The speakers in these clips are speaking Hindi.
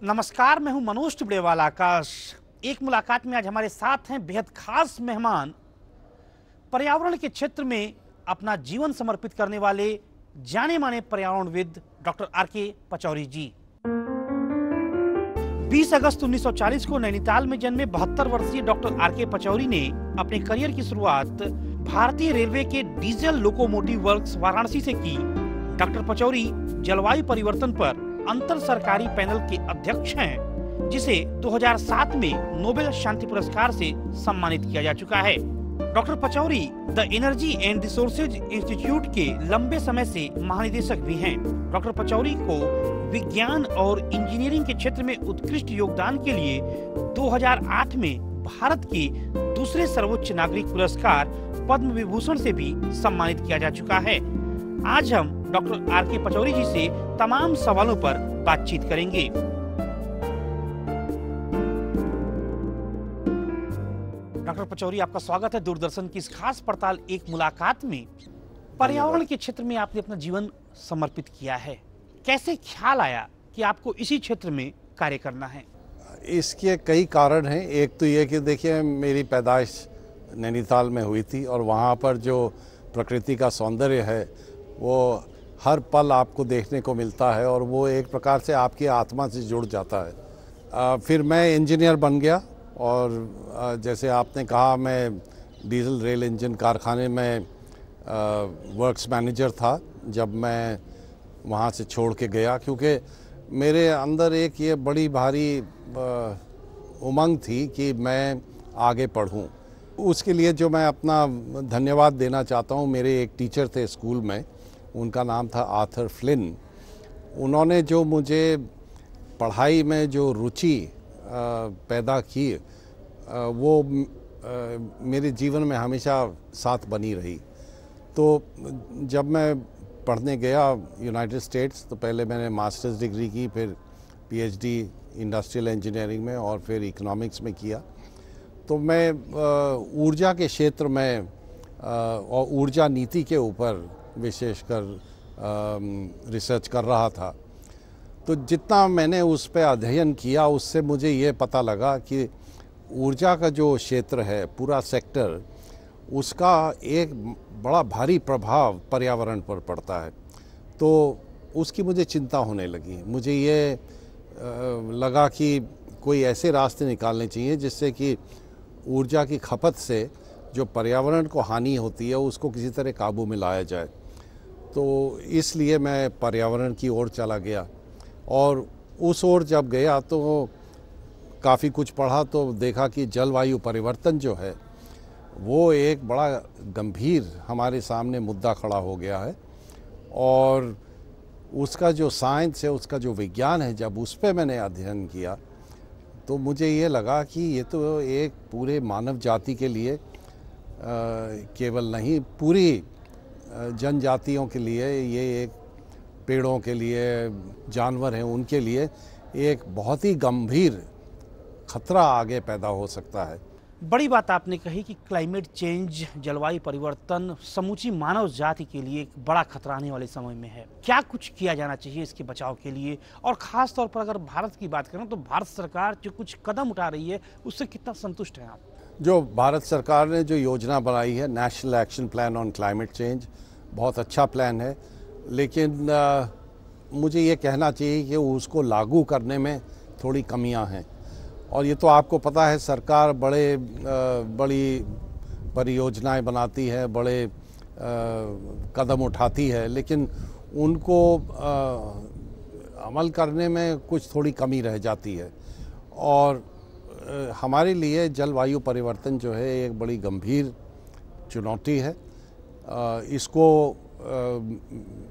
नमस्कार, मैं हूं मनोज टिबड़ेवाल आकाश। एक मुलाकात में आज हमारे साथ हैं बेहद खास मेहमान, पर्यावरण के क्षेत्र में अपना जीवन समर्पित करने वाले जाने माने पर्यावरणविद डॉक्टर आर.के. पचौरी जी। 20 अगस्त 1940 को नैनीताल में जन्मे 72 वर्षीय डॉक्टर आर.के. पचौरी ने अपने करियर की शुरुआत भारतीय रेलवे के डीजल लोकोमोटिव वर्क्स वाराणसी से की। डॉक्टर पचौरी जलवायु परिवर्तन पर अंतर सरकारी पैनल के अध्यक्ष हैं, जिसे 2007 में नोबेल शांति पुरस्कार से सम्मानित किया जा चुका है। Doctor Pachauri the energy and resources institute के लंबे समय से महानिदेशक भी हैं। डॉक्टर पचौरी को विज्ञान और इंजीनियरिंग के क्षेत्र में उत्कृष्ट योगदान के लिए 2008 में भारत के दूसरे सर्वोच्च नागरिक पुरस्कार पद्म विभूषण से भी सम्मानित किया जा चुका है। आज हम डॉक्टर आर.के. पचौरी जी से तमाम सवालों पर बातचीत करेंगे। डॉक्टर पचौरी, आपका स्वागत है दूरदर्शन की इस खास पड़ताल एक मुलाकात में। पर्यावरण के क्षेत्र में आपने अपना जीवन समर्पित किया है, कैसे ख्याल आया कि आपको इसी क्षेत्र में कार्य करना है? इसके कई कारण हैं। एक तो ये कि देखिए, मेरी पैदाइश नैनीताल में हुई थी और वहाँ पर जो प्रकृति का सौंदर्य है वो हर पल आपको देखने को मिलता है और वो एक प्रकार से आपकी आत्मा से जुड़ जाता है। फिर मैं इंजीनियर बन गया और जैसे आपने कहा, मैं डीजल रेल इंजन कारखाने में वर्क्स मैनेजर था जब मैं वहाँ से छोड़ के गया, क्योंकि मेरे अंदर एक ये बड़ी भारी उमंग थी कि मैं आगे पढ़ूं। उसके लिए जो मैं अपना धन्यवाद देना चाहता हूं, मेरे एक टीचर थे स्कूल में, उनका नाम था आर्थर फ्लिन। उन्होंने जो मुझे पढ़ाई में जो रुचि पैदा की वो मेरे जीवन में हमेशा साथ बनी रही। तो जब मैं पढ़ने गया यूनाइटेड स्टेट्स, तो पहले मैंने मास्टर्स डिग्री की, फिर पीएचडी इंडस्ट्रियल इंजीनियरिंग में और फिर इकोनॉमिक्स में किया। तो मैं ऊर्जा के क्षेत्र में और ऊर्जा नीति के ऊपर विशेषकर रिसर्च कर रहा था। तो जितना मैंने उस पर अध्ययन किया, उससे मुझे ये पता लगा कि ऊर्जा का जो क्षेत्र है, पूरा सेक्टर, उसका एक बड़ा भारी प्रभाव पर्यावरण पर पड़ता है। तो उसकी मुझे चिंता होने लगी। मुझे ये लगा कि कोई ऐसे रास्ते निकालने चाहिए जिससे कि ऊर्जा की खपत से जो पर्यावरण को हानि होती है उसको किसी तरह काबू में लाया जाए। तो इसलिए मैं पर्यावरण की ओर चला गया और उस ओर जब गया तो काफ़ी कुछ पढ़ा, तो देखा कि जलवायु परिवर्तन जो है वो एक बड़ा गंभीर हमारे सामने मुद्दा खड़ा हो गया है और उसका जो साइंस है, उसका जो विज्ञान है, जब उस पर मैंने अध्ययन किया तो मुझे ये लगा कि ये तो एक पूरे मानव जाति के लिए केवल नहीं, पूरी जनजातियों के लिए, ये एक पेड़ों के लिए, जानवर हैं उनके लिए एक बहुत ही गंभीर खतरा आगे पैदा हो सकता है। बड़ी बात आपने कही कि क्लाइमेट चेंज, जलवायु परिवर्तन समूची मानव जाति के लिए एक बड़ा खतरा आने वाले समय में है। क्या कुछ किया जाना चाहिए इसके बचाव के लिए? और ख़ास तौर पर अगर भारत की बात करें तो भारत सरकार जो कुछ कदम उठा रही है उससे कितना संतुष्ट हैं आप? जो भारत सरकार ने जो योजना बनाई है, national action plan on climate change, बहुत अच्छा प्लान है, लेकिन मुझे ये कहना चाहिए कि उसको लागू करने में थोड़ी कमियां हैं। और ये तो आपको पता है, सरकार बड़ी परियोजनाएं बनाती है, बड़े कदम उठाती है, लेकिन उनको अमल करने में कुछ थोड़ी कमी रह जाती है। और हमारे लिए जलवायु परिवर्तन जो है एक बड़ी गंभीर चुनौती है। इसको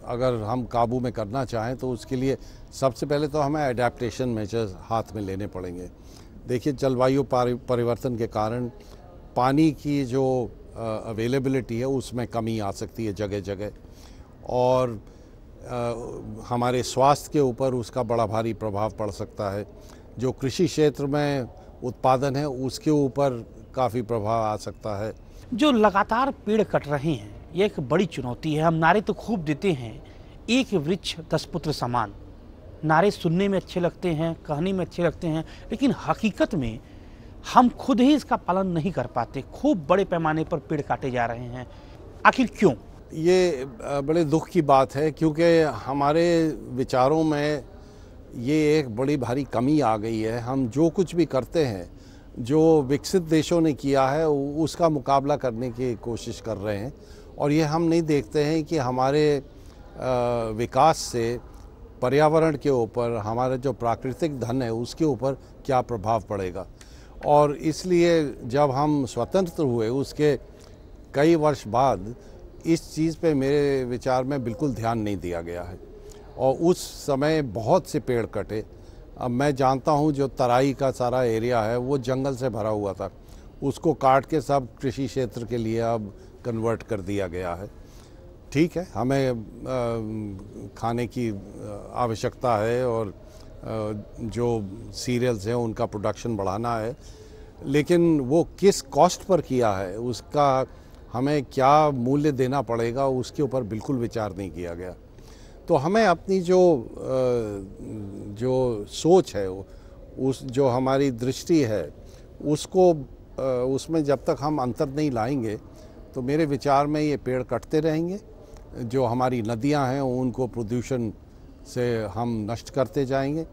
अगर हम काबू में करना चाहें तो उसके लिए सबसे पहले तो हमें एडेप्टेशन मेजर्स हाथ में लेने पड़ेंगे। देखिए, जलवायु परिवर्तन के कारण पानी की जो अवेलेबिलिटी है उसमें कमी आ सकती है जगह जगह, और हमारे स्वास्थ्य के ऊपर उसका बड़ा भारी प्रभाव पड़ सकता है। जो कृषि क्षेत्र में उत्पादन है उसके ऊपर काफ़ी प्रभाव आ सकता है। जो लगातार पेड़ कट रहे हैं ये एक बड़ी चुनौती है। हम नारे तो खूब देते हैं, एक वृक्ष 10 पुत्र समान, नारे सुनने में अच्छे लगते हैं, कहने में अच्छे लगते हैं, लेकिन हकीकत में हम खुद ही इसका पालन नहीं कर पाते। खूब बड़े पैमाने पर पेड़ काटे जा रहे हैं, आखिर क्यों? ये बड़े दुख की बात है, क्योंकि हमारे विचारों में ये एक बड़ी भारी कमी आ गई है। हम जो कुछ भी करते हैं, जो विकसित देशों ने किया है, उसका मुकाबला करने की कोशिश कर रहे हैं, और ये हम नहीं देखते हैं कि हमारे विकास से पर्यावरण के ऊपर, हमारा जो प्राकृतिक धन है उसके ऊपर क्या प्रभाव पड़ेगा। और इसलिए जब हम स्वतंत्र हुए उसके कई वर्ष बाद इस चीज़ पे मेरे विचार में बिल्कुल ध्यान नहीं दिया गया है, और उस समय बहुत से पेड़ कटे। अब मैं जानता हूँ जो तराई का सारा एरिया है वो जंगल से भरा हुआ था, उसको काट के सब कृषि क्षेत्र के लिए अब कन्वर्ट कर दिया गया है। ठीक है, हमें खाने की आवश्यकता है और जो सीरियल्स हैं उनका प्रोडक्शन बढ़ाना है, लेकिन वो किस कॉस्ट पर किया है, उसका हमें क्या मूल्य देना पड़ेगा, उसके ऊपर बिल्कुल विचार नहीं किया गया। तो हमें अपनी जो सोच है, उस जो हमारी दृष्टि है, उसको उसमें जब तक हम अंतर नहीं लाएंगे तो मेरे विचार में ये पेड़ कटते रहेंगे। जो हमारी नदियां हैं उनको प्रदूषण से हम नष्ट करते जाएंगे।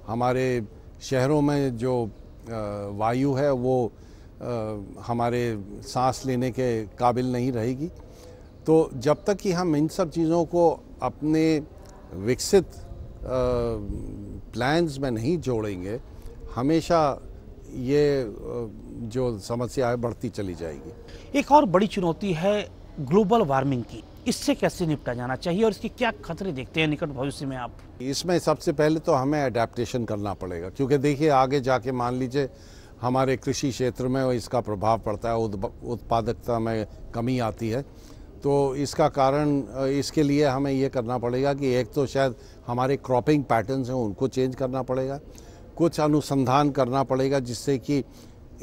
हमारे शहरों में जो वायु है वो हमारे सांस लेने के काबिल नहीं रहेगी। तो जब तक कि हम इन सब चीज़ों को अपने विकसित प्लान्स में नहीं जोड़ेंगे, हमेशा ये जो समस्या है बढ़ती चली जाएगी। एक और बड़ी चुनौती है ग्लोबल वार्मिंग की। इससे कैसे निपटा जाना चाहिए और इसके क्या खतरे देखते हैं निकट भविष्य में आप? इसमें सबसे पहले तो हमें अडेप्टेशन करना पड़ेगा, क्योंकि देखिए आगे जाके मान लीजिए हमारे कृषि क्षेत्र में इसका प्रभाव पड़ता है, उत्पादकता में कमी आती है। तो इसका कारण, इसके लिए हमें ये करना पड़ेगा कि एक तो शायद हमारे क्रॉपिंग पैटर्न्स हैं उनको चेंज करना पड़ेगा, कुछ अनुसंधान करना पड़ेगा जिससे कि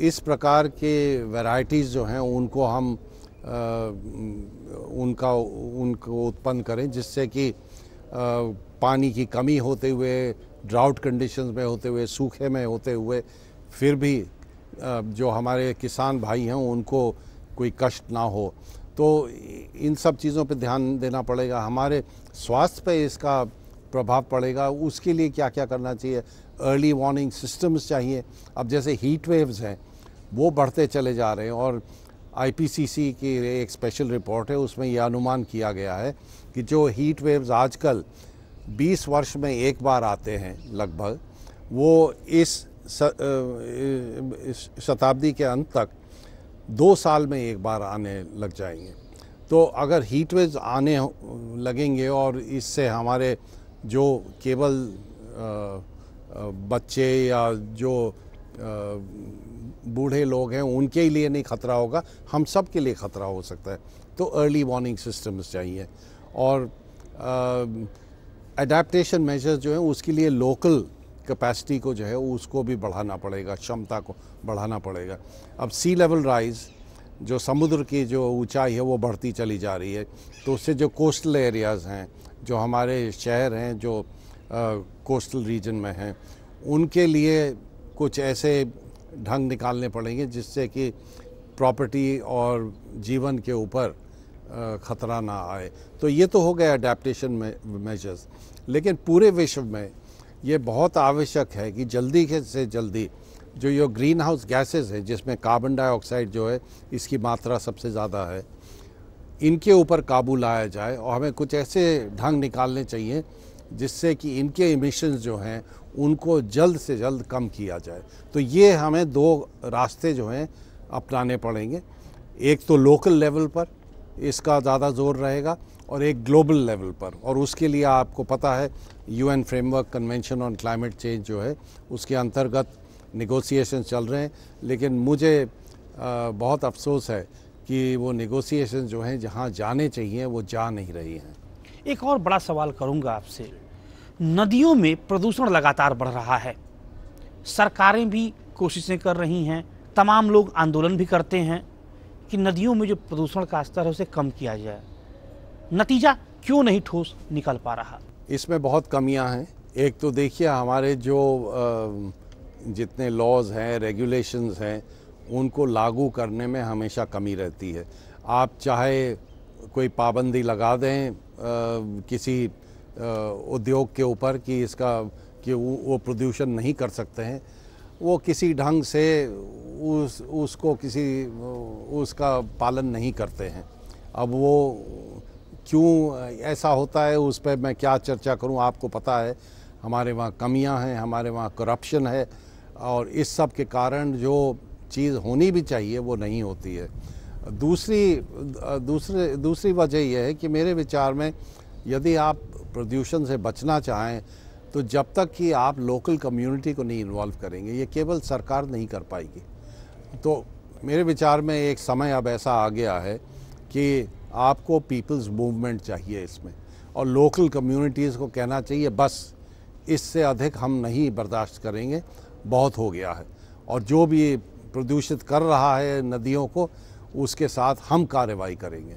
इस प्रकार के वैरायटीज़ जो हैं उनको हम उनको उत्पन्न करें, जिससे कि पानी की कमी होते हुए, ड्राउट कंडीशंस में होते हुए, सूखे में होते हुए, फिर भी जो हमारे किसान भाई हैं उनको कोई कष्ट ना हो। तो इन सब चीज़ों पे ध्यान देना पड़ेगा। हमारे स्वास्थ्य पे इसका प्रभाव पड़ेगा, उसके लिए क्या क्या करना चाहिए। अर्ली वार्निंग सिस्टम्स चाहिए। अब जैसे हीट वेव्स हैं वो बढ़ते चले जा रहे हैं, और आईपीसीसी की एक स्पेशल रिपोर्ट है, उसमें यह अनुमान किया गया है कि जो हीट वेव्स आजकल 20 वर्ष में एक बार आते हैं लगभग, वो इस शताब्दी के अंत तक 2 साल में एक बार आने लग जाएंगे। तो अगर हीट वेव्स आने लगेंगे और इससे हमारे जो केवल बच्चे या जो बूढ़े लोग हैं उनके लिए नहीं खतरा होगा, हम सब के लिए खतरा हो सकता है। तो अर्ली वार्निंग सिस्टम्स चाहिए, और अडेप्टेशन मेजर्स जो हैं उसके लिए लोकल कैपेसिटी को जो है उसको भी बढ़ाना पड़ेगा, क्षमता को बढ़ाना पड़ेगा। अब सी लेवल राइज, जो समुद्र की जो ऊंचाई है वो बढ़ती चली जा रही है, तो उससे जो कोस्टल एरियाज़ हैं, जो हमारे शहर हैं जो कोस्टल रीजन में हैं, उनके लिए कुछ ऐसे ढंग निकालने पड़ेंगे जिससे कि प्रॉपर्टी और जीवन के ऊपर ख़तरा ना आए। तो ये तो हो गया अडेप्टेशन मेजर्स, लेकिन पूरे विश्व में ये बहुत आवश्यक है कि जल्दी से जल्दी जो ये ग्रीन हाउस गैसेज हैं, जिसमें कार्बन डाइऑक्साइड जो है इसकी मात्रा सबसे ज़्यादा है, इनके ऊपर काबू लाया जाए, और हमें कुछ ऐसे ढंग निकालने चाहिए जिससे कि इनके इमिशंस जो हैं उनको जल्द से जल्द कम किया जाए। तो ये हमें 2 रास्ते जो हैं अपनाने पड़ेंगे। एक तो लोकल लेवल पर इसका ज़्यादा जोर रहेगा, और एक ग्लोबल लेवल पर, और उसके लिए आपको पता है UN framework convention on climate change जो है उसके अंतर्गत नेगोशिएशन चल रहे हैं। लेकिन मुझे बहुत अफसोस है कि वो नेगोशिएशन जो हैं जहाँ जाने चाहिए वो जा नहीं रही हैं। एक और बड़ा सवाल करूंगा आपसे, नदियों में प्रदूषण लगातार बढ़ रहा है, सरकारें भी कोशिशें कर रही हैं, तमाम लोग आंदोलन भी करते हैं कि नदियों में जो प्रदूषण का स्तर है उसे कम किया जाए। नतीजा क्यों नहीं ठोस निकल पा रहा? इसमें बहुत कमियां हैं। एक तो देखिए हमारे जो जितने लॉज हैं, रेगुलेशंस हैं, उनको लागू करने में हमेशा कमी रहती है। आप चाहे कोई पाबंदी लगा दें किसी उद्योग के ऊपर कि वो प्रदूषण नहीं कर सकते हैं, वो किसी ढंग से उसका पालन नहीं करते हैं। अब वो क्यों ऐसा होता है उस पर मैं क्या चर्चा करूं, आपको पता है हमारे वहाँ कमियां हैं, हमारे वहाँ करप्शन है, और इस सब के कारण जो चीज़ होनी भी चाहिए वो नहीं होती है। दूसरी वजह यह है कि मेरे विचार में यदि आप प्रदूषण से बचना चाहें तो जब तक कि आप लोकल कम्युनिटी को नहीं इन्वॉल्व करेंगे, ये केवल सरकार नहीं कर पाएगी। तो मेरे विचार में एक समय अब ऐसा आ गया है कि आपको पीपल्स मूवमेंट चाहिए इसमें, और लोकल कम्युनिटीज़ को कहना चाहिए बस इससे अधिक हम नहीं बर्दाश्त करेंगे, बहुत हो गया है, और जो भी प्रदूषित कर रहा है नदियों को उसके साथ हम कार्रवाई करेंगे।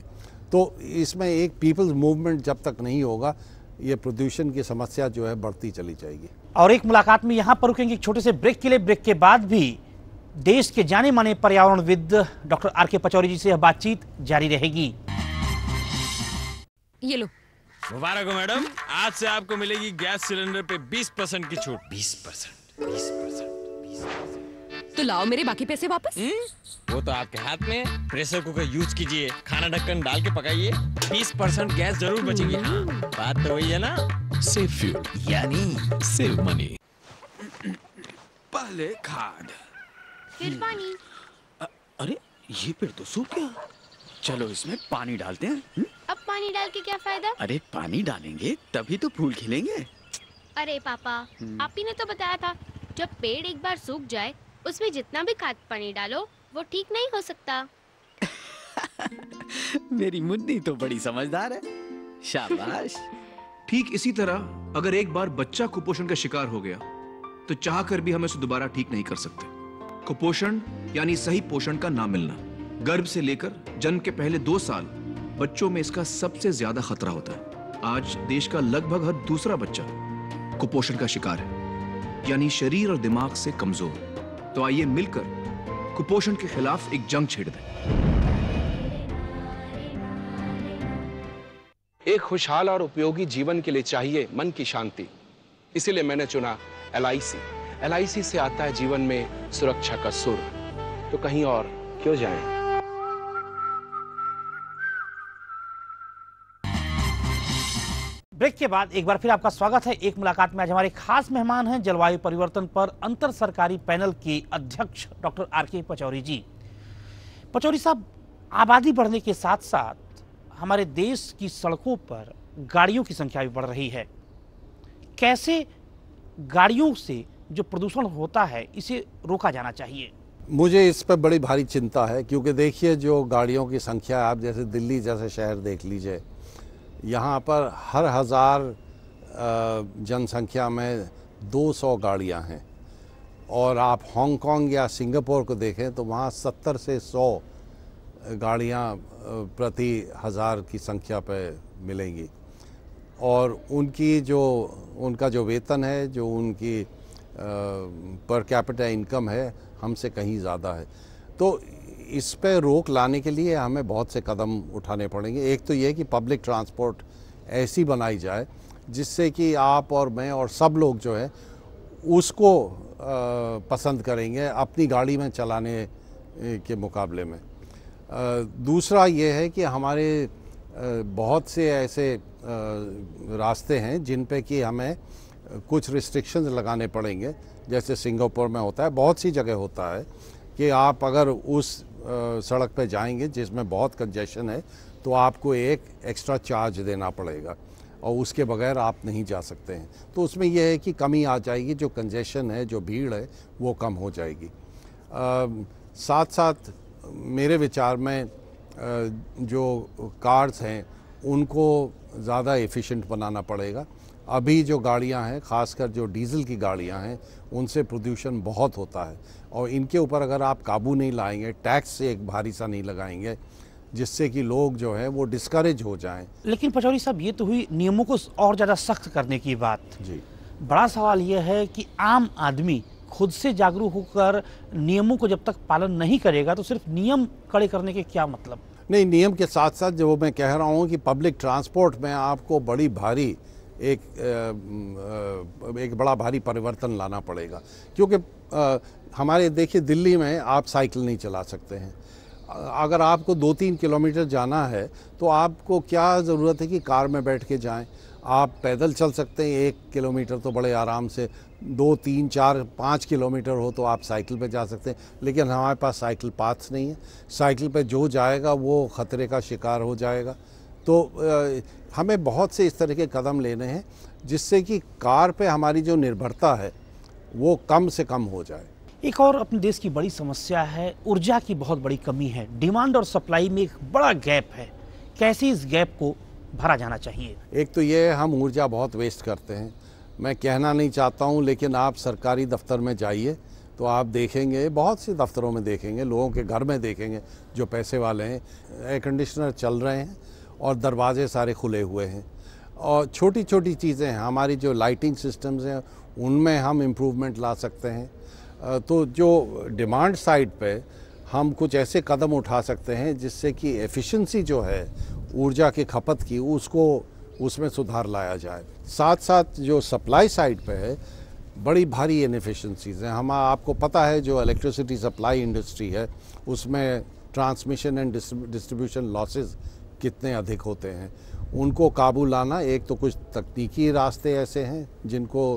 तो इसमें एक पीपल्स मूवमेंट जब तक नहीं होगा, ये प्रदूषण की समस्या जो है बढ़ती चली जाएगी। और एक मुलाकात में यहाँ पर रुकेंगे एक छोटे से ब्रेक के लिए। ब्रेक के बाद भी देश के जाने माने पर्यावरणविद डॉक्टर आर.के. पचौरी जी से यह बातचीत जारी रहेगी। ये लो। मुबारक हो मैडम, आज से आपको मिलेगी गैस सिलेंडर पे 20% की छूट। 20%। तो लाओ मेरे बाकी पैसे वापस। वो तो आपके हाथ में। प्रेशर कुकर यूज कीजिए, खाना ढक्कन डाल के पकाइए, 20% गैस जरूर बचेगी। हाँ, बात तो वही है ना। सेव फ्यूल यानी सेव मनी। पहले खाद, फिर पानी। अरे ये पेड़ तो सूख गया। चलो इसमें पानी डालते हैं। अब पानी डाल के क्या फायदा? अरे पानी डालेंगे तभी तो फूल खिलेंगे। अरे पापा, आप ही ने तो बताया था जब पेड़ एक बार सूख जाए उसमें जितना भी खाद पानी डालो वो ठीक नहीं हो सकता। मेरी मुन्नी तो बड़ी समझदार है, शाबाश। ठीक इसी तरह अगर एक बार बच्चा कुपोषण का शिकार हो गया तो चाह कर भी हम उसे दोबारा ठीक नहीं कर सकते। कुपोषण यानी सही पोषण का ना मिलना। गर्भ से लेकर जन्म के पहले 2 साल बच्चों में इसका सबसे ज्यादा खतरा होता है। आज देश का लगभग हर दूसरा बच्चा कुपोषण का शिकार है, यानी शरीर और दिमाग से कमजोर। तो आइए मिलकर कुपोषण के खिलाफ एक जंग छेड़ दें। एक खुशहाल और उपयोगी जीवन के लिए चाहिए मन की शांति। इसीलिए मैंने चुना LIC। LIC से आता है जीवन में सुरक्षा का सुर। तो कहीं और क्यों जाएं? ब्रेक के बाद एक बार फिर आपका स्वागत है। एक मुलाकात में आज हमारे खास मेहमान हैं जलवायु परिवर्तन पर अंतर सरकारी पैनल के अध्यक्ष डॉक्टर आर.के. पचौरी जी। पचौरी साहब, आबादी बढ़ने के साथ साथ हमारे देश की सड़कों पर गाड़ियों की संख्या भी बढ़ रही है। कैसे गाड़ियों से जो प्रदूषण होता है इसे रोका जाना चाहिए? मुझे इस पर बड़ी भारी चिंता है, क्योंकि देखिए जो गाड़ियों की संख्या, आप जैसे दिल्ली जैसे शहर देख लीजिए, यहाँ पर हर 1000 जनसंख्या में 200 गाड़ियाँ हैं, और आप हांगकांग या सिंगापुर को देखें तो वहाँ 70 से 100 गाड़ियाँ प्रति 1000 की संख्या पे मिलेंगी। और उनका जो वेतन है, जो उनकी पर कैपिटा इनकम है, हमसे कहीं ज़्यादा है। तो इस पे रोक लाने के लिए हमें बहुत से कदम उठाने पड़ेंगे। एक तो ये कि पब्लिक ट्रांसपोर्ट ऐसी बनाई जाए जिससे कि आप और मैं और सब लोग जो है उसको पसंद करेंगे अपनी गाड़ी में चलाने के मुकाबले में। दूसरा ये है कि हमारे बहुत से ऐसे रास्ते हैं जिन पे कि हमें कुछ रिस्ट्रिक्शंस लगाने पड़ेंगे, जैसे सिंगापुर में होता है, बहुत सी जगह होता है कि आप अगर उस सड़क पे जाएंगे जिसमें बहुत कंजेशन है तो आपको एक एक्स्ट्रा चार्ज देना पड़ेगा, और उसके बगैर आप नहीं जा सकते हैं। तो उसमें यह है कि कमी आ जाएगी, जो कंजेशन है, जो भीड़ है, वो कम हो जाएगी। साथ साथ मेरे विचार में जो कार्स हैं उनको ज़्यादा एफिशिएंट बनाना पड़ेगा। अभी जो गाड़ियां हैं, ख़ासकर जो डीजल की गाड़ियां हैं, उनसे प्रदूषण बहुत होता है, और इनके ऊपर अगर आप काबू नहीं लाएंगे, टैक्स से एक भारी सा नहीं लगाएंगे, जिससे कि लोग जो है वो डिस्करेज हो जाएं। लेकिन पचौरी साहब, ये तो हुई नियमों को और ज़्यादा सख्त करने की बात। जी। बड़ा सवाल यह है कि आम आदमी खुद से जागरूक होकर नियमों को जब तक पालन नहीं करेगा तो सिर्फ नियम कड़े करने के क्या मतलब? नहीं, नियम के साथ साथ जो मैं कह रहा हूँ कि पब्लिक ट्रांसपोर्ट में आपको बड़ी भारी एक बड़ा भारी परिवर्तन लाना पड़ेगा, क्योंकि हमारे देखिए दिल्ली में आप साइकिल नहीं चला सकते हैं। अगर आपको 2-3 किलोमीटर जाना है तो आपको क्या ज़रूरत है कि कार में बैठ के जाएं। आप पैदल चल सकते हैं 1 किलोमीटर तो बड़े आराम से, 2, 3, 4, 5 किलोमीटर हो तो आप साइकिल पे जा सकते हैं, लेकिन हमारे पास साइकिल पाथ्स नहीं है। साइकिल पे जो जाएगा वो ख़तरे का शिकार हो जाएगा। तो हमें बहुत से इस तरह के कदम लेने हैं जिससे कि कार पे हमारी जो निर्भरता है वो कम से कम हो जाए। एक और अपने देश की बड़ी समस्या है, ऊर्जा की बहुत बड़ी कमी है। डिमांड और सप्लाई में एक बड़ा गैप है। कैसे इस गैप को भरा जाना चाहिए? एक तो ये हम ऊर्जा बहुत वेस्ट करते हैं। मैं कहना नहीं चाहता हूँ, लेकिन आप सरकारी दफ्तर में जाइए तो आप देखेंगे, बहुत से दफ्तरों में देखेंगे, लोगों के घर में देखेंगे जो पैसे वाले हैं, एयर कंडीशनर चल रहे हैं और दरवाजे सारे खुले हुए हैं। और छोटी छोटी चीज़ें हैं, हमारी जो लाइटिंग सिस्टम्स हैं उनमें हम इम्प्रूवमेंट ला सकते हैं। तो जो डिमांड साइड पे हम कुछ ऐसे कदम उठा सकते हैं जिससे कि एफिशिएंसी जो है ऊर्जा की खपत की उसमें सुधार लाया जाए। साथ साथ जो सप्लाई साइड पे है बड़ी भारी इनएफिशिएंसीज हैं। आपको पता है जो इलेक्ट्रिसिटी सप्लाई इंडस्ट्री है उसमें ट्रांसमिशन एंड डिस्ट्रीब्यूशन लॉसेस कितने अधिक होते हैं। उनको काबू लाना, एक तो कुछ तकनीकी रास्ते ऐसे हैं जिनको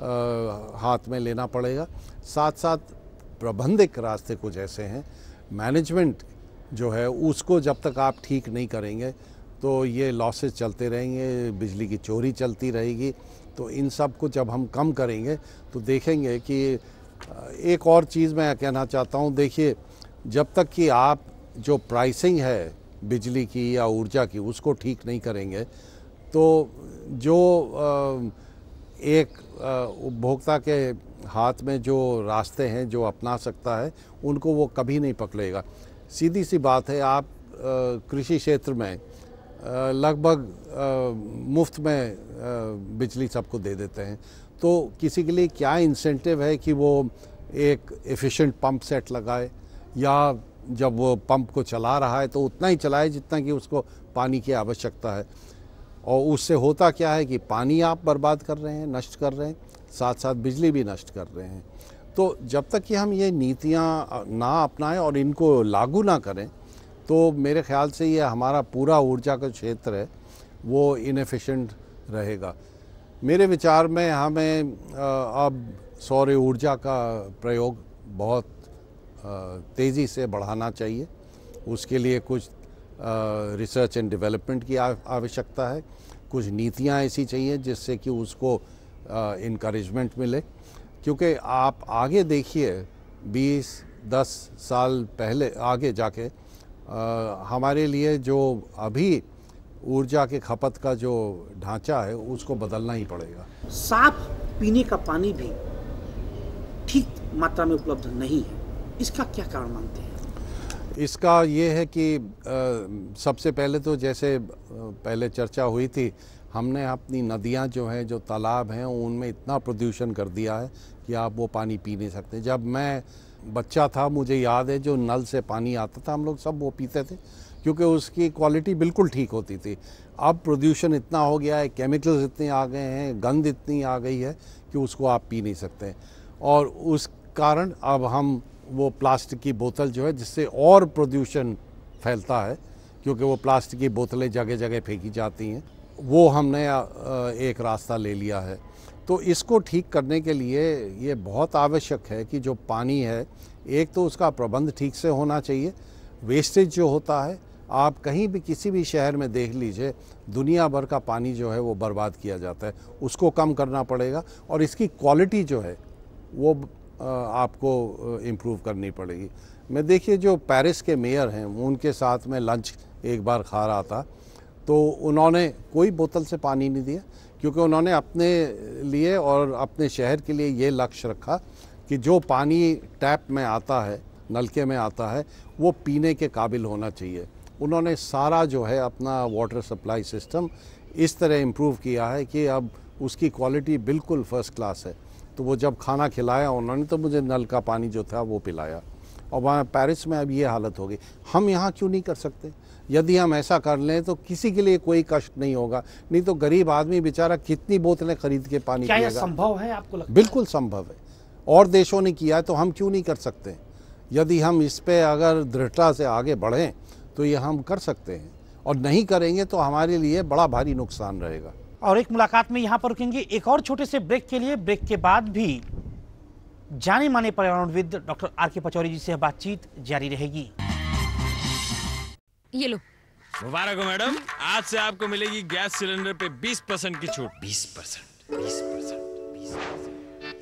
हाथ में लेना पड़ेगा, साथ साथ प्रबंधिक रास्ते कुछ ऐसे हैं। मैनेजमेंट जो है उसको जब तक आप ठीक नहीं करेंगे तो ये लॉसेस चलते रहेंगे, बिजली की चोरी चलती रहेगी। तो इन सब को जब हम कम करेंगे तो देखेंगे कि एक और चीज़ मैं कहना चाहता हूँ, देखिए जब तक कि आप जो प्राइसिंग है बिजली की या ऊर्जा की उसको ठीक नहीं करेंगे तो जो एक उपभोक्ता के हाथ में जो रास्ते हैं जो अपना सकता है उनको वो कभी नहीं पकड़ेगा। सीधी सी बात है, आप कृषि क्षेत्र में लगभग मुफ्त में बिजली सबको दे देते हैं, तो किसी के लिए क्या इंसेंटिव है कि वो एक एफिशिएंट पंप सेट लगाए, या जब वो पंप को चला रहा है तो उतना ही चलाए जितना कि उसको पानी की आवश्यकता है। और उससे होता क्या है कि पानी आप बर्बाद कर रहे हैं, नष्ट कर रहे हैं, साथ साथ बिजली भी नष्ट कर रहे हैं। तो जब तक कि हम ये नीतियाँ ना अपनाएं और इनको लागू ना करें तो मेरे ख्याल से ये हमारा पूरा ऊर्जा का क्षेत्र है वो इनएफिशिएंट रहेगा। मेरे विचार में हमें अब सौर ऊर्जा का प्रयोग बहुत तेज़ी से बढ़ाना चाहिए। उसके लिए कुछ रिसर्च एंड डेवलपमेंट की आवश्यकता है, कुछ नीतियाँ ऐसी चाहिए जिससे कि उसको इनकरेजमेंट मिले। क्योंकि आप आगे देखिए 20-10 साल पहले आगे जाके हमारे लिए जो अभी ऊर्जा के खपत का जो ढांचा है उसको बदलना ही पड़ेगा। साफ पीने का पानी भी ठीक मात्रा में उपलब्ध नहीं है, इसका क्या कारण मानते हैं? इसका ये है कि सबसे पहले तो जैसे पहले चर्चा हुई थी, हमने अपनी नदियां जो हैं, जो तालाब हैं, उनमें इतना प्रदूषण कर दिया है कि आप वो पानी पी नहीं सकते। जब मैं बच्चा था मुझे याद है जो नल से पानी आता था हम लोग सब वो पीते थे क्योंकि उसकी क्वालिटी बिल्कुल ठीक होती थी। अब प्रदूषण इतना हो गया है, केमिकल्स इतने आ गए हैं, गंध इतनी आ गई है कि उसको आप पी नहीं सकते। और उस कारण अब हम वो प्लास्टिक की बोतल जो है, जिससे और प्रदूषण फैलता है क्योंकि वो प्लास्टिक की बोतलें जगह जगह फेंकी जाती हैं, वो हमने एक रास्ता ले लिया है। तो इसको ठीक करने के लिए ये बहुत आवश्यक है कि जो पानी है, एक तो उसका प्रबंध ठीक से होना चाहिए। वेस्टेज जो होता है, आप कहीं भी किसी भी शहर में देख लीजिए, दुनिया भर का पानी जो है वो बर्बाद किया जाता है, उसको कम करना पड़ेगा। और इसकी क्वालिटी जो है वो आपको इम्प्रूव करनी पड़ेगी। मैं देखिए जो पेरिस के मेयर हैं उनके साथ में लंच एक बार खा रहा था, तो उन्होंने कोई बोतल से पानी नहीं दिया क्योंकि उन्होंने अपने लिए और अपने शहर के लिए ये लक्ष्य रखा कि जो पानी टैप में आता है, नलके में आता है, वो पीने के काबिल होना चाहिए। उन्होंने सारा जो है अपना वाटर सप्लाई सिस्टम इस तरह इम्प्रूव किया है कि अब उसकी क्वालिटी बिल्कुल फर्स्ट क्लास है। तो वो जब खाना खिलाया उन्होंने तो मुझे नल का पानी जो था वो पिलाया, और वहाँ पेरिस में अब ये हालत हो गई। हम यहाँ क्यों नहीं कर सकते? यदि हम ऐसा कर लें तो किसी के लिए कोई कष्ट नहीं होगा, नहीं तो गरीब आदमी बेचारा कितनी बोतलें खरीद के पानी क्या यह पिएगा। संभव है आपको लगता है? बिल्कुल संभव है, और देशों ने किया है तो हम क्यों नहीं कर सकते? यदि हम इस पे अगर दृढ़ता से आगे बढ़ें तो ये हम कर सकते हैं, और नहीं करेंगे तो हमारे लिए बड़ा भारी नुकसान रहेगा। और एक मुलाकात में यहाँ पर रुकेंगे एक और छोटे से ब्रेक के लिए। ब्रेक के बाद भी जाने माने पर्यावरणविद डॉक्टर आर.के. पचौरी जी से बातचीत जारी रहेगी। ये लो। मुबारक हो मैडम, आज से आपको मिलेगी गैस सिलेंडर पे 20% की छूट। 20%।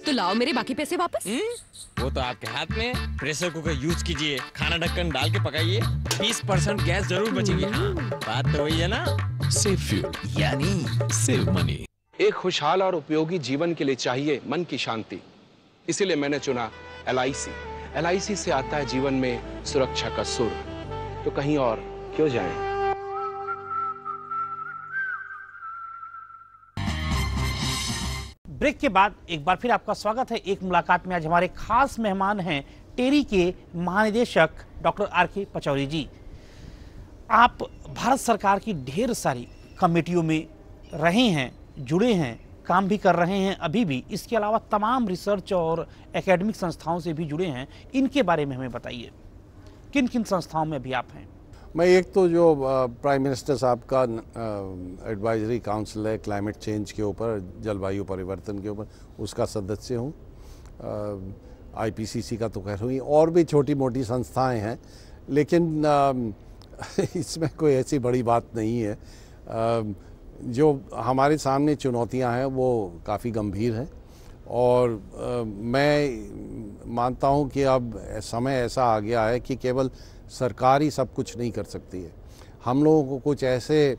तो लाओ मेरे बाकी पैसे वापस। वो तो आपके हाथ में। प्रेशर कुकर यूज कीजिए, खाना ढक्कन डाल के पकाइए, 20% गैस जरूर बचेगी। हाँ, बात तो वही है ना। सेव फ्यूल यानी सेव मनी। एक खुशहाल और उपयोगी जीवन के लिए चाहिए मन की शांति, इसीलिए मैंने चुना LIC। LIC से आता है जीवन में सुरक्षा का सुर, तो कहीं और क्यों जाएं? ब्रेक के बाद एक बार फिर आपका स्वागत है। एक मुलाकात में आज हमारे खास मेहमान हैं टेरी के महानिदेशक डॉक्टर आर.के. पचौरी जी। आप भारत सरकार की ढेर सारी कमेटियों में रहे हैं, जुड़े हैं, काम भी कर रहे हैं अभी भी। इसके अलावा तमाम रिसर्च और एकेडमिक संस्थाओं से भी जुड़े हैं। इनके बारे में हमें बताइए, किन किन संस्थाओं में भी आप हैं? मैं एक तो जो प्राइम मिनिस्टर साहब का एडवाइजरी काउंसिल है क्लाइमेट चेंज के ऊपर, जलवायु परिवर्तन के ऊपर, उसका सदस्य हूँ। IPCC का तो खैर हुई, और भी छोटी मोटी संस्थाएं हैं, लेकिन इसमें कोई ऐसी बड़ी बात नहीं है। जो हमारे सामने चुनौतियां हैं वो काफ़ी गंभीर हैं, और मैं मानता हूं कि अब समय ऐसा आ गया है कि केवल सरकार ही सब कुछ नहीं कर सकती है। हम लोगों को कुछ ऐसे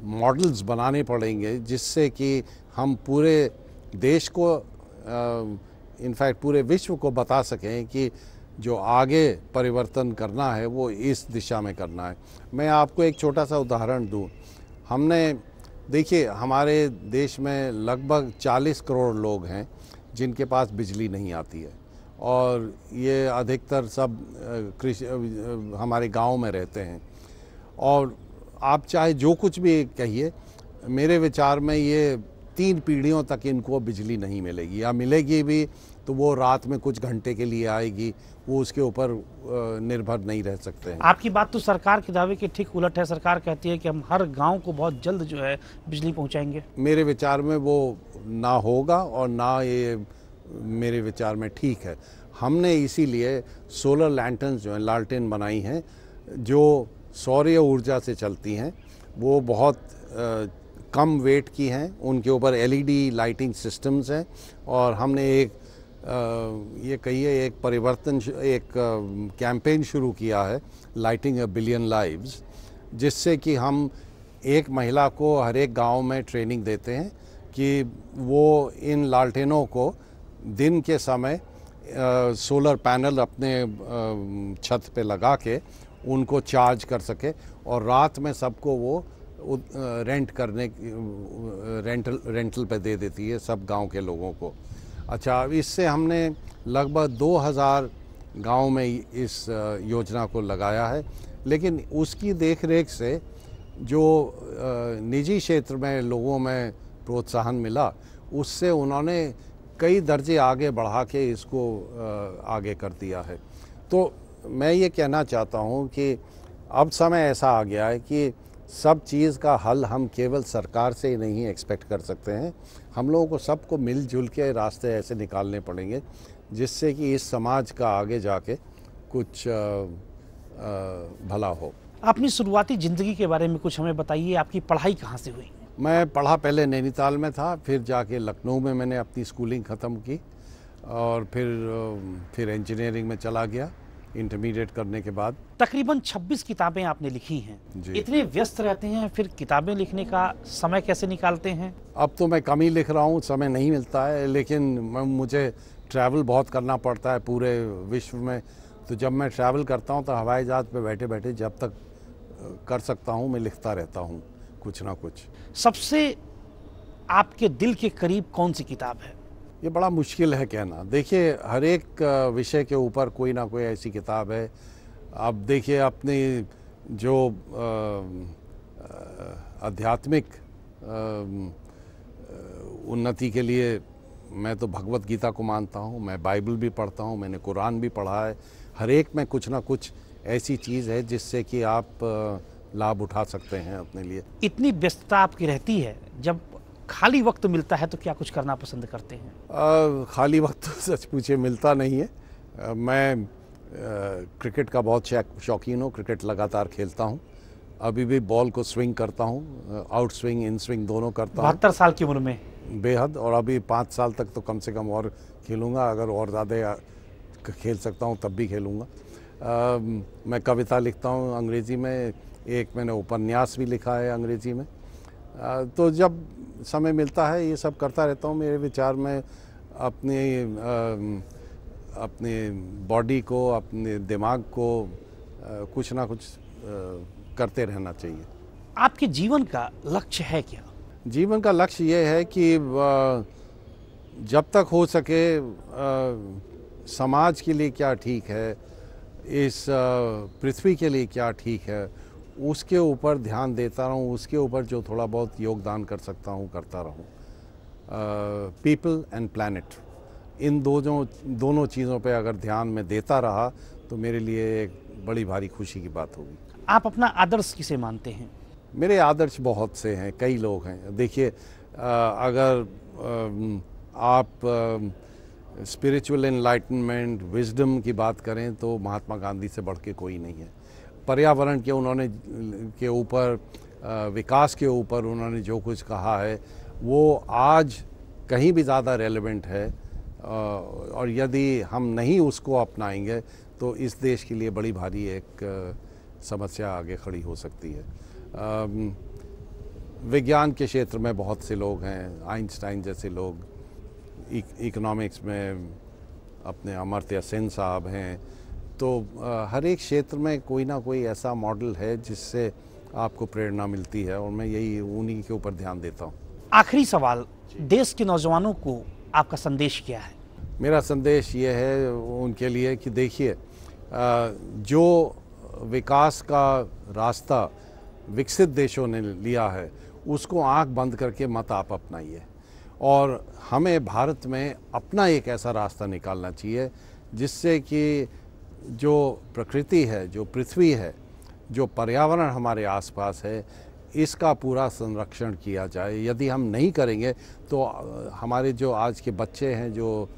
मॉडल्स बनाने पड़ेंगे जिससे कि हम पूरे देश को, इनफैक्ट पूरे विश्व को बता सकें कि जो आगे परिवर्तन करना है वो इस दिशा में करना है। मैं आपको एक छोटा सा उदाहरण दूं। हमने देखिए, हमारे देश में लगभग 40 करोड़ लोग हैं जिनके पास बिजली नहीं आती है, और ये अधिकतर सब कृषि हमारे गांव में रहते हैं। और आप चाहे जो कुछ भी कहिए, मेरे विचार में ये 3 पीढ़ियों तक इनको बिजली नहीं मिलेगी, या मिलेगी भी तो वो रात में कुछ घंटे के लिए आएगी, वो उसके ऊपर निर्भर नहीं रह सकते हैं। आपकी बात तो सरकार के दावे के ठीक उलट है। सरकार कहती है कि हम हर गांव को बहुत जल्द जो है बिजली पहुंचाएंगे। मेरे विचार में वो ना होगा, और ना ये मेरे विचार में ठीक है। हमने इसीलिए सोलर लैंटर्न्स जो हैं, लालटेन बनाई हैं, जो सौर ऊर्जा से चलती हैं। वो बहुत कम वेट की हैं, उनके ऊपर LED लाइटिंग सिस्टम्स हैं, और हमने ये कहिए एक परिवर्तन, एक कैंपेन शुरू किया है, लाइटिंग अ बिलियन लाइव्स, जिससे कि हम एक महिला को हर एक गांव में ट्रेनिंग देते हैं कि वो इन लालटेनों को दिन के समय सोलर पैनल अपने छत पे लगा के उनको चार्ज कर सके, और रात में सबको वो रेंटल पे दे देती है सब गांव के लोगों को। अच्छा, इससे हमने लगभग 2000 गांव में इस योजना को लगाया है, लेकिन उसकी देखरेख से जो निजी क्षेत्र में लोगों में प्रोत्साहन मिला, उससे उन्होंने कई दर्जे आगे बढ़ा के इसको आगे कर दिया है। तो मैं ये कहना चाहता हूँ कि अब समय ऐसा आ गया है कि सब चीज़ का हल हम केवल सरकार से ही नहीं एक्सपेक्ट कर सकते हैं। हम लोगों को सबको मिलजुल के रास्ते ऐसे निकालने पड़ेंगे जिससे कि इस समाज का आगे जाके कुछ भला हो। अपनी शुरुआती ज़िंदगी के बारे में कुछ हमें बताइए। आपकी पढ़ाई कहाँ से हुई? मैं पढ़ा पहले नैनीताल में था, फिर जाके लखनऊ में मैंने अपनी स्कूलिंग ख़त्म की, और फिर इंजीनियरिंग में चला गया इंटरमीडिएट करने के बाद। तकरीबन 26 किताबें आपने लिखी हैं। इतने व्यस्त रहते हैं, फिर किताबें लिखने का समय कैसे निकालते हैं? अब तो मैं कम ही लिख रहा हूँ, समय नहीं मिलता है, लेकिन मुझे ट्रैवल बहुत करना पड़ता है पूरे विश्व में। तो जब मैं ट्रैवल करता हूँ तो हवाई जहाज़ पे बैठे बैठे जब तक कर सकता हूँ मैं लिखता रहता हूँ कुछ ना कुछ। सबसे आपके दिल के करीब कौन सी किताब है? ये बड़ा मुश्किल है कहना। देखिए, हर एक विषय के ऊपर कोई ना कोई ऐसी किताब है। अब देखिए, अपनी जो आध्यात्मिक उन्नति के लिए मैं तो भगवत गीता को मानता हूँ, मैं बाइबल भी पढ़ता हूँ, मैंने कुरान भी पढ़ा है। हर एक में कुछ ना कुछ ऐसी चीज़ है जिससे कि आप लाभ उठा सकते हैं अपने लिए। इतनी व्यस्तता आपकी रहती है, जब खाली वक्त मिलता है तो क्या कुछ करना पसंद करते हैं? खाली वक्त तो सच पूछे मिलता नहीं है। मैं क्रिकेट का बहुत शौकीन हूँ, क्रिकेट लगातार खेलता हूँ। अभी भी बॉल को स्विंग करता हूँ, आउट स्विंग इन स्विंग दोनों करता हूँ। 72 साल की उम्र में? बेहद। और अभी 5 साल तक तो कम से कम और खेलूँगा, अगर और ज़्यादा खेल सकता हूँ तब भी खेलूँगा। मैं कविता लिखता हूँ अंग्रेज़ी में, एक मैंने उपन्यास भी लिखा है अंग्रेज़ी में। तो जब समय मिलता है ये सब करता रहता हूँ। मेरे विचार में अपनी बॉडी को, अपने दिमाग को कुछ ना कुछ करते रहना चाहिए। आपके जीवन का लक्ष्य है क्या? जीवन का लक्ष्य ये है कि जब तक हो सके समाज के लिए क्या ठीक है, इस पृथ्वी के लिए क्या ठीक है, उसके ऊपर ध्यान देता रहूं, उसके ऊपर जो थोड़ा बहुत योगदान कर सकता हूं करता रहूं। पीपल एंड प्लैनेट, इन दोनों चीज़ों पे अगर ध्यान में देता रहा तो मेरे लिए एक बड़ी भारी खुशी की बात होगी। आप अपना आदर्श किसे मानते हैं? मेरे आदर्श बहुत से हैं, कई लोग हैं। देखिए, अगर आप स्पिरिचुअल एनलाइटनमेंट, विजडम की बात करें तो महात्मा गांधी से बढ़ के कोई नहीं है। पर्यावरण के ऊपर, विकास के ऊपर उन्होंने जो कुछ कहा है वो आज कहीं भी ज़्यादा रेलेवेंट है, और यदि हम नहीं उसको अपनाएंगे तो इस देश के लिए बड़ी भारी एक समस्या आगे खड़ी हो सकती है। विज्ञान के क्षेत्र में बहुत से लोग हैं, आइंस्टाइन जैसे लोग, इकोनॉमिक्स में अपने अमर्त्य सेन साहब हैं। तो हर एक क्षेत्र में कोई ना कोई ऐसा मॉडल है जिससे आपको प्रेरणा मिलती है, और मैं उन्हीं के ऊपर ध्यान देता हूँ। आखिरी सवाल, देश के नौजवानों को आपका संदेश क्या है? मेरा संदेश ये है उनके लिए कि देखिए, जो विकास का रास्ता विकसित देशों ने लिया है उसको आंख बंद करके मत आप अपनाइए, और हमें भारत में अपना एक ऐसा रास्ता निकालना चाहिए जिससे कि जो प्रकृति है, जो पृथ्वी है, जो पर्यावरण हमारे आसपास है, इसका पूरा संरक्षण किया जाए। यदि हम नहीं करेंगे तो हमारे जो आज के बच्चे हैं, जो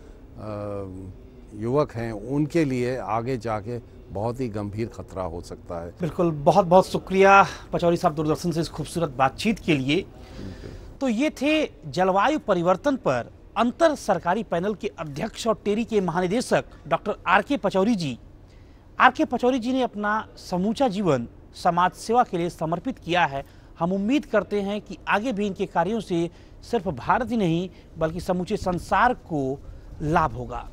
युवक हैं, उनके लिए आगे जाके बहुत ही गंभीर खतरा हो सकता है। बिल्कुल, बहुत बहुत शुक्रिया पचौरी साहब दूरदर्शन से इस खूबसूरत बातचीत के लिए। तो ये थे जलवायु परिवर्तन पर अंतर सरकारी पैनल के अध्यक्ष और टेरी के महानिदेशक डॉक्टर आर.के. पचौरी जी। आर.के. पचौरी जी ने अपना समूचा जीवन समाज सेवा के लिए समर्पित किया है। हम उम्मीद करते हैं कि आगे भी इनके कार्यों से सिर्फ भारत ही नहीं बल्कि समूचे संसार को लाभ होगा।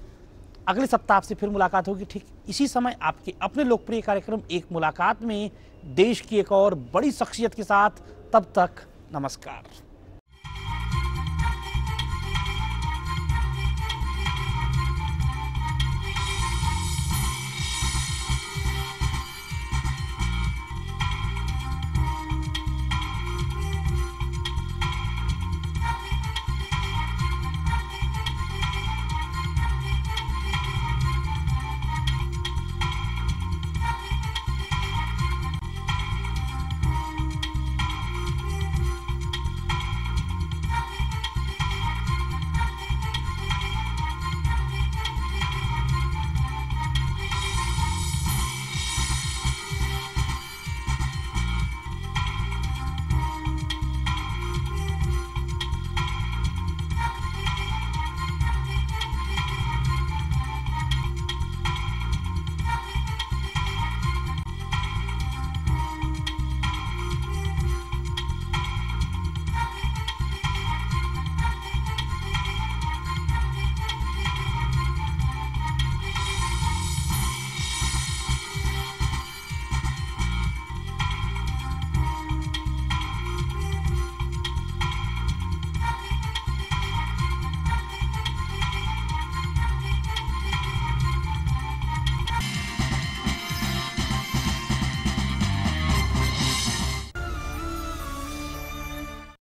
अगले सप्ताह आपसे फिर मुलाकात होगी ठीक इसी समय आपके अपने लोकप्रिय कार्यक्रम एक मुलाकात में, देश की एक और बड़ी शख्सियत के साथ। तब तक नमस्कार।